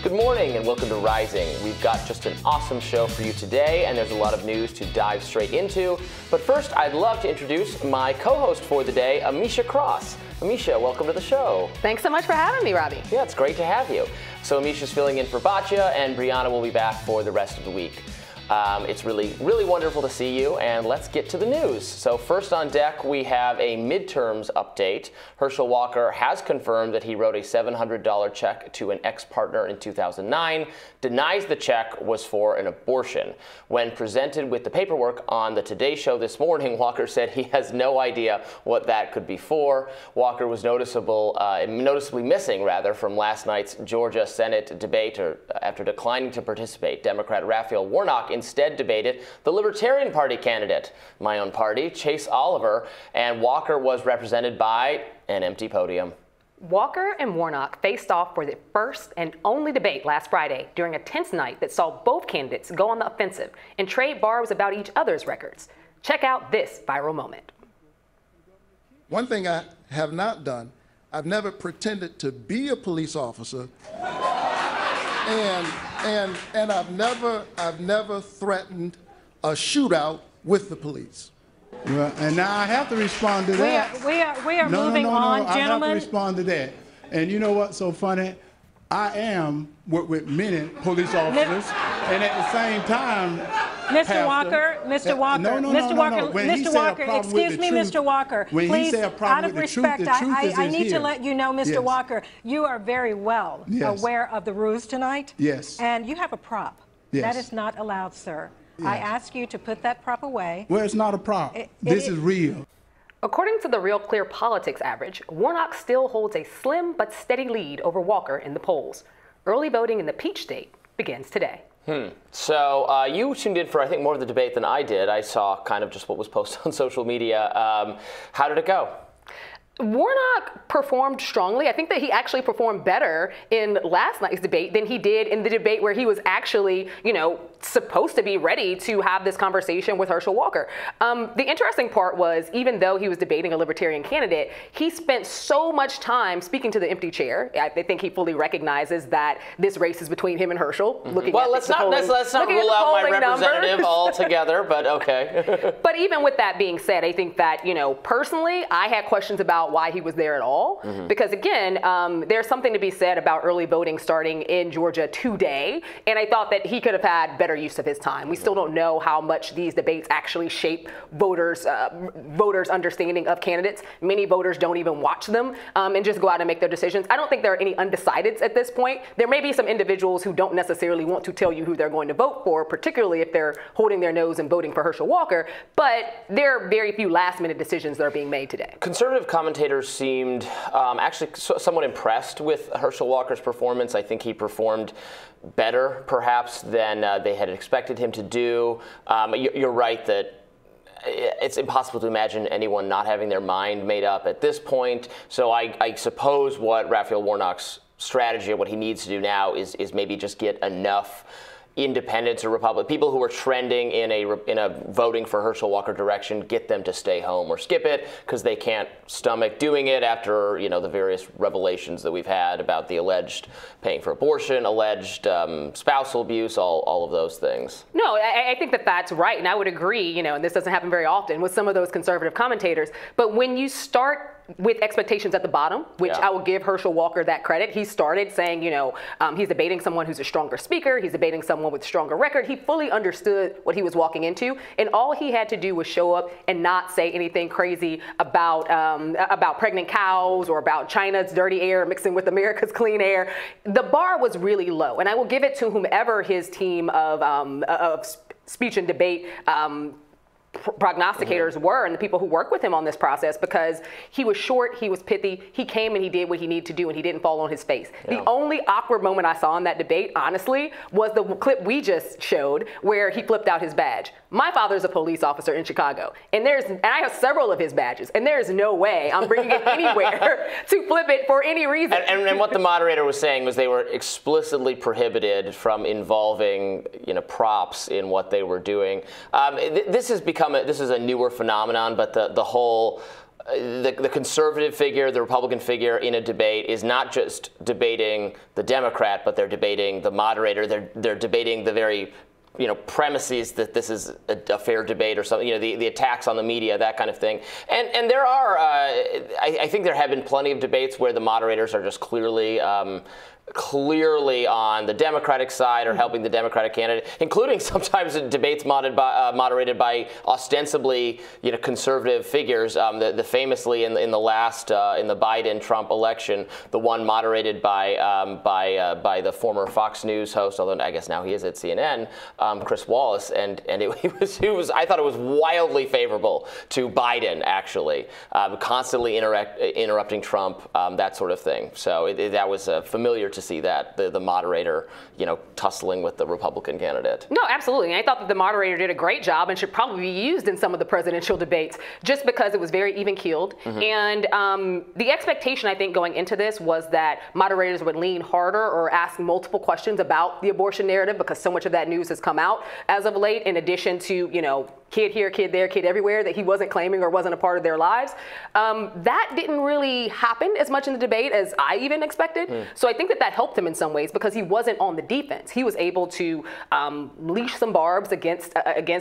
Good morning and welcome to Rising. We've got just an awesome show for you today, and there's a lot of news to dive straight into. But first, I'd love to introduce my co-host for the day, Ameshia Cross. Ameshia, welcome to the show. Thanks so much for having me, Robby. Yeah, it's great to have you. So Ameshia's filling in for Batya, and Brianna will be back for the rest of the week. It's really wonderful to see you, and let's get to the news. So first on deck, we have a midterms update. Herschel Walker has confirmed that he wrote a $700 check to an ex-partner in 2009, denies the check was for an abortion. When presented with the paperwork on the Today Show this morning, Walker said he has no idea what that could be for. Walker was noticeably missing, from last night's Georgia Senate debate after declining to participate. Democrat Raphael Warnock instead debated the Libertarian Party candidate, my own party, Chase Oliver, and Walker was represented by an empty podium. Walker and Warnock faced off for the first and only debate last Friday during a tense night that saw both candidates go on the offensive and trade barbs about each other's records. Check out this viral moment. One thing I have not done, I've never pretended to be a police officer. And I've never threatened a shootout with the police. Well, and now I have to respond to that. We are moving on, I have gentlemen. to respond to that. And you know what's so funny? I am with many police officers, and at the same time, Mr. Walker, Mr. Walker, Mr. Walker, Mr. Walker, excuse me, Mr. Walker, please, out of respect, I need to let you know, Mr. Walker, you are very well aware of the rules tonight. Yes. And you have a prop. Yes. That is not allowed, sir. Yes. I ask you to put that prop away. Well, it's not a prop. This is real. According to the Real Clear Politics average, Warnock still holds a slim but steady lead over Walker in the polls. Early voting in the Peach State begins today. So you tuned in for, I think, more of the debate than I did. I saw kind of just what was posted on social media. How did it go? Warnock performed strongly. I think that he actually performed better in last night's debate than he did in the debate where he was actually, supposed to be ready to have this conversation with Herschel Walker. The interesting part was, even though he was debating a libertarian candidate, he spent so much time speaking to the empty chair. I think he fully recognizes that this race is between him and Herschel. Let's not rule out my representative altogether, but okay. But even with that being said, I think that, personally, I had questions about why he was there at all. Because again, there's something to be said about early voting starting in Georgia today. And I thought that he could have had better use of his time. We still don't know how much these debates actually shape voters' understanding of candidates. Many voters don't even watch them and just go out and make their decisions. I don't think there are any undecideds at this point. There may be some individuals who don't necessarily want to tell you who they're going to vote for, particularly if they're holding their nose and voting for Herschel Walker. But there are very few last-minute decisions that are being made today. Conservative commentators seemed actually somewhat impressed with Herschel Walker's performance. I think he performed better, perhaps, than they had expected him to do. You're right that it's impossible to imagine anyone not having their mind made up at this point. So I suppose what Raphael Warnock's strategy, what he needs to do now is maybe just get enough independents or Republicans, people who are trending in a voting for Herschel Walker direction, get them to stay home or skip it because they can't stomach doing it after the various revelations that we've had about the alleged paying for abortion, alleged spousal abuse, all of those things. No, I think that that's right, and I would agree. And this doesn't happen very often with some of those conservative commentators. But when you start with expectations at the bottom, which I will give Herschel Walker that credit. He started saying, he's debating someone who's a stronger speaker. He's debating someone with a stronger record. He fully understood what he was walking into. And all he had to do was show up and not say anything crazy about pregnant cows or about China's dirty air mixing with America's clean air. The bar was really low. And I will give it to whomever his team of speech and debate prognosticators were and the people who work with him on this process, because he was short, he was pithy, he came and he did what he needed to do, and he didn't fall on his face. The only awkward moment I saw in that debate, honestly, was the clip we just showed where he flipped out his badge. My father's a police officer in Chicago, and I have several of his badges, and there's no way I'm bringing it anywhere to flip it for any reason. And what the moderator was saying was they were explicitly prohibited from involving props in what they were doing. This is a newer phenomenon, but the whole the conservative figure, the Republican figure in a debate is not just debating the Democrat, but they're debating the moderator. They're debating the very premises that this is a fair debate or something, the attacks on the media, that kind of thing. And there are, I think there have been plenty of debates where the moderators are just clearly on the Democratic side or helping the Democratic candidate, including sometimes debates moderated by ostensibly conservative figures. The famously in the last in the Biden-Trump election, the one moderated by the former Fox News host, although I guess now he is at CNN, Chris Wallace, and it was I thought it was wildly favorable to Biden, actually, constantly interrupting Trump, that sort of thing. So that was familiar to see that the moderator, tussling with the Republican candidate. No, absolutely. And I thought that the moderator did a great job and should probably be used in some of the presidential debates, just because it was very even-keeled. Mm-hmm. And the expectation, I think, going into this was that moderators would lean harder or ask multiple questions about the abortion narrative, because so much of that news has come out as of late, in addition to, kid here, kid there, kid everywhere, that he wasn't claiming or wasn't a part of their lives. That didn't really happen as much in the debate as I even expected. So I think that helped him in some ways, because he wasn't on the defense. He was able to leash some barbs against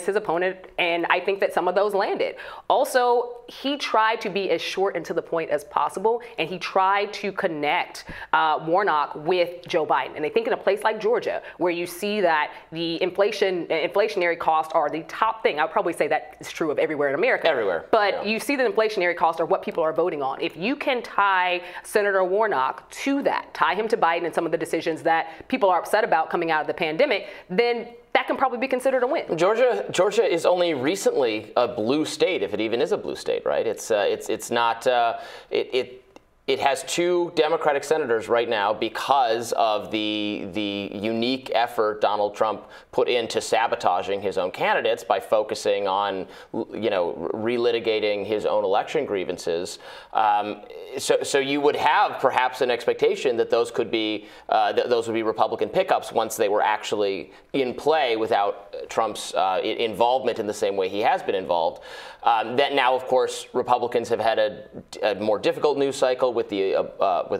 his opponent, and I think that some of those landed. Also, he tried to be as short and to the point as possible, and he tried to connect Warnock with Joe Biden. And I think in a place like Georgia, where you see that the inflationary costs are the top thing, I would probably say that is true of everywhere in America. Everywhere. But you see that inflationary costs are what people are voting on. If you can tie Senator Warnock to that, tie him to Biden and some of the decisions that people are upset about coming out of the pandemic, then that can probably be considered a win. Georgia is only recently a blue state, if it even is a blue state, right? It's not. It has 2 Democratic senators right now because of the unique effort Donald Trump put into sabotaging his own candidates by focusing on, relitigating his own election grievances. So you would have perhaps an expectation that those could be those would be Republican pickups once they were actually in play without Trump's involvement in the same way he has been involved. That now, of course, Republicans have had a more difficult news cycle with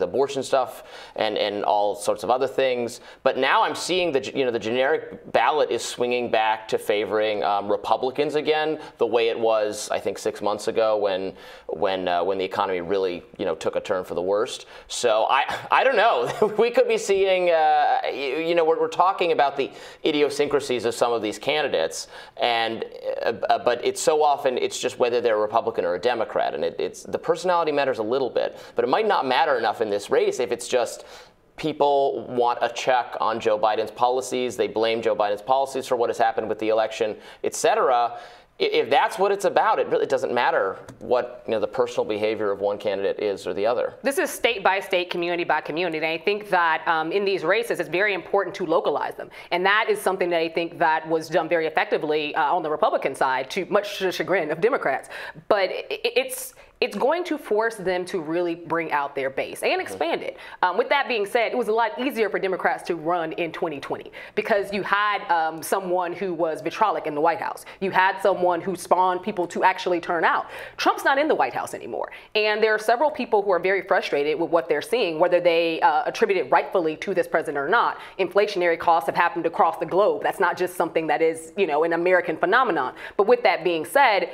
abortion stuff and all sorts of other things. But now I'm seeing the generic ballot is swinging back to favoring Republicans again, the way it was, I think, 6 months ago when the economy really took a turn for the worst. So I don't know. We could be seeing we're talking about the idiosyncrasies of some of these candidates, and but it's so often it's just whether they're a Republican or a Democrat, and it's the personality matters a little bit, but it might not matter enough in this race if it's just people want a check on Joe Biden's policies. They blame Joe Biden's policies for what has happened with the election, et cetera. If that's what it's about, it really doesn't matter what the personal behavior of one candidate is or the other. This is state by state, community by community, and I think that in these races, it's very important to localize them, and that is something that I think that was done very effectively on the Republican side, much to the chagrin of Democrats. But it's going to force them to really bring out their base and expand it. With that being said, it was a lot easier for Democrats to run in 2020 because you had someone who was vitriolic in the White House. You had someone who spawned people to actually turn out. Trump's not in the White House anymore. And there are several people who are very frustrated with what they're seeing, whether they attribute it rightfully to this president or not. Inflationary costs have happened across the globe. That's not just something that is, an American phenomenon. But with that being said,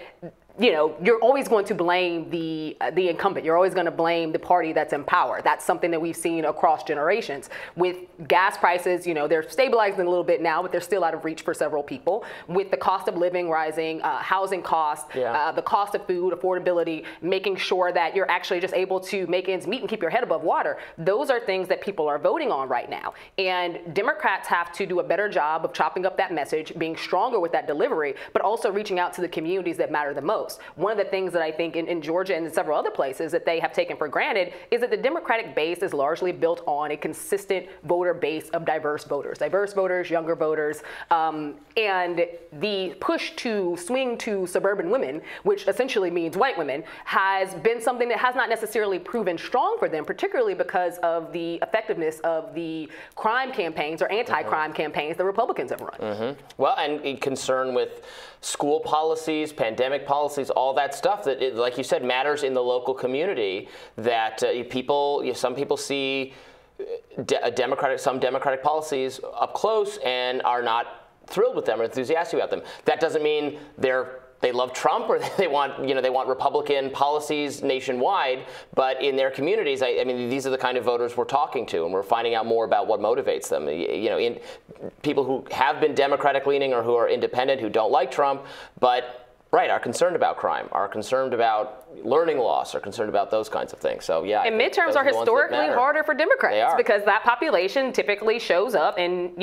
you're always going to blame the incumbent. You're always going to blame the party that's in power. That's something that we've seen across generations. With gas prices, they're stabilizing a little bit now, but they're still out of reach for several people. With the cost of living rising, housing costs, the cost of food, affordability, making sure that you're actually just able to make ends meet and keep your head above water. Those are things that people are voting on right now. And Democrats have to do a better job of chopping up that message, being stronger with that delivery, but also reaching out to the communities that matter the most. One of the things that I think in Georgia and in several other places that they have taken for granted is that the Democratic base is largely built on a consistent voter base of diverse voters, younger voters, and the push to swing to suburban women, which essentially means white women, has been something that has not necessarily proven strong for them, particularly because of the effectiveness of the crime campaigns or anti-crime campaigns the Republicans have run. Well, and concern with school policies, pandemic policies, policies, all that stuff that, like you said, matters in the local community, that some people see some Democratic policies up close and are not thrilled with them or enthusiastic about them. That doesn't mean they love Trump or they want Republican policies nationwide, but in their communities, I mean, these are the kind of voters we're talking to, and we're finding out more about what motivates them. In people who have been Democratic leaning or who are independent, who don't like Trump, but are concerned about crime, are concerned about learning loss, are concerned about those kinds of things. So yeah. And midterms are historically harder for Democrats because that population typically shows up in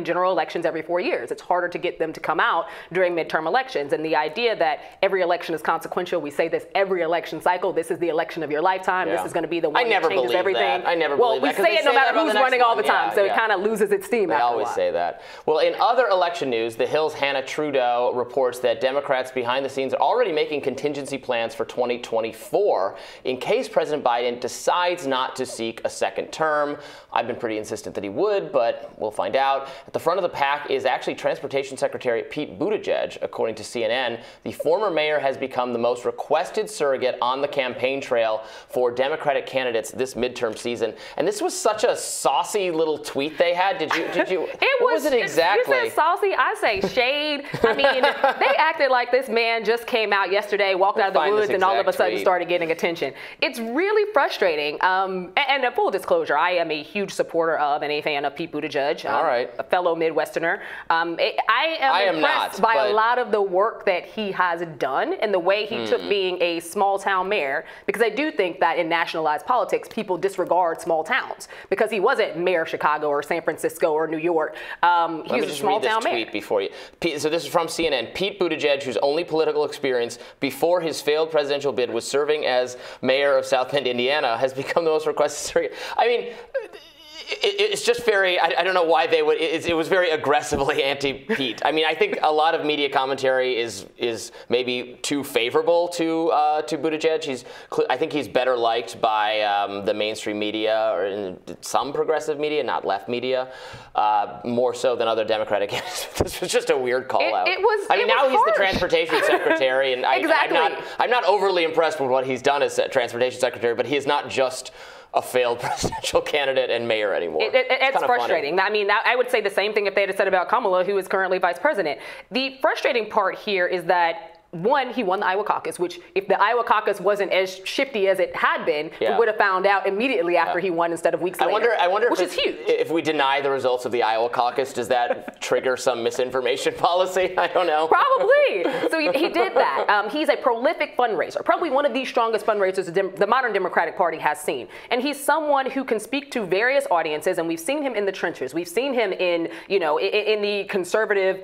general elections every 4 years. It's harder to get them to come out during midterm elections. And the idea that every election is consequential, we say this every election cycle, this is the election of your lifetime, this is going to be the one that changes everything. I never believe that. Well, we say it no matter who's running all the time, so it kind of loses its steam after a while. They always say that. Well, in other election news, The Hill's Hannah Trudeau reports that Democrats behind the scenes are already making contingency plans for 2024 in case President Biden decides not to seek a second term. I've been pretty insistent that he would, but we'll find out. At the front of the pack is actually Transportation Secretary Pete Buttigieg. According to CNN, the former mayor has become the most requested surrogate on the campaign trail for Democratic candidates this midterm season. And this was such a saucy little tweet they had. Did you? What was it exactly? You said saucy, I say shade. I mean, they acted like this man just came out yesterday, walked out of the woods, and all of a sudden started getting attention. It's really frustrating. And a full disclosure, I am a huge supporter of and a fan of Pete Buttigieg, a fellow Midwesterner. I am impressed by a lot of the work that he has done and the way he took being a small town mayor, because I do think that in nationalized politics, people disregard small towns because he wasn't mayor of Chicago or San Francisco or New York. He was a small town mayor. Tweet before you. So this is from CNN. Pete Buttigieg, whose only political experience before his failed presidential bid was serving as mayor of South Bend, Indiana, has become the most requested surrogate. I mean, it's just very, I don't know why they would, it was very aggressively anti-Pete. I mean, I think a lot of media commentary is maybe too favorable to Buttigieg. I think he's better liked by the mainstream media or in some progressive media, not left media, more so than other Democratic candidates. This was just a weird call out. Now he's the transportation secretary, and I'm not overly impressed with what he's done as transportation secretary, but he is not just a failed presidential candidate and mayor anymore. It's frustrating. Funny. I mean, I would say the same thing if they had said about Kamala, who is currently vice president. The frustrating part here is that, one, he won the Iowa caucus, which if the Iowa caucus wasn't as shifty as it had been, we would have found out immediately after he won instead of weeks later. I wonder which is huge. If we deny the results of the Iowa caucus, does that trigger some misinformation policy? I don't know. Probably. So he did that. He's a prolific fundraiser, probably one of the strongest fundraisers the modern Democratic Party has seen. And he's someone who can speak to various audiences, and we've seen him in the trenches. We've seen him in the conservative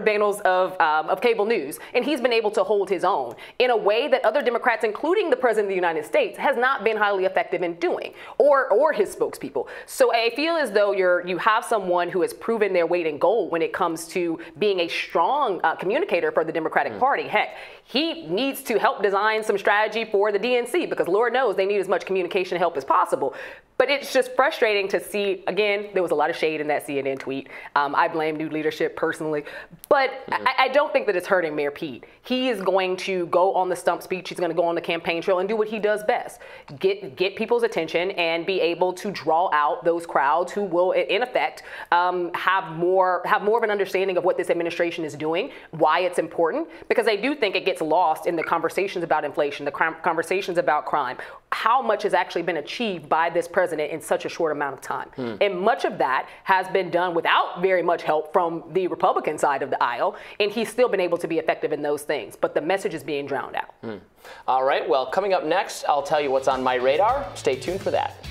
banners of cable news. And he's been able to hold his own in a way that other Democrats, including the President of the United States, has not been highly effective in doing, or his spokespeople. So I feel as though you have someone who has proven their weight in gold when it comes to being a strong communicator for the Democratic Party. Heck, he needs to help design some strategy for the DNC because Lord knows they need as much communication help as possible. But it's just frustrating to see, again, there was a lot of shade in that CNN tweet. I blame new leadership personally. But I don't think that it's hurting Mayor Pete. He is going to go on the stump speech. He's going to go on the campaign trail and do what he does best. Get people's attention and be able to draw out those crowds who will, in effect, have more of an understanding of what this administration is doing, why it's important. Because I do think it gets lost in the conversations about inflation, the conversations about crime, how much has actually been achieved by this president in such a short amount of time. And much of that has been done without very much help from the Republican side of the aisle, and he's still been able to be effective in those things, but the message is being drowned out. All right, well, coming up next, I'll tell you what's on my radar. Stay tuned for that.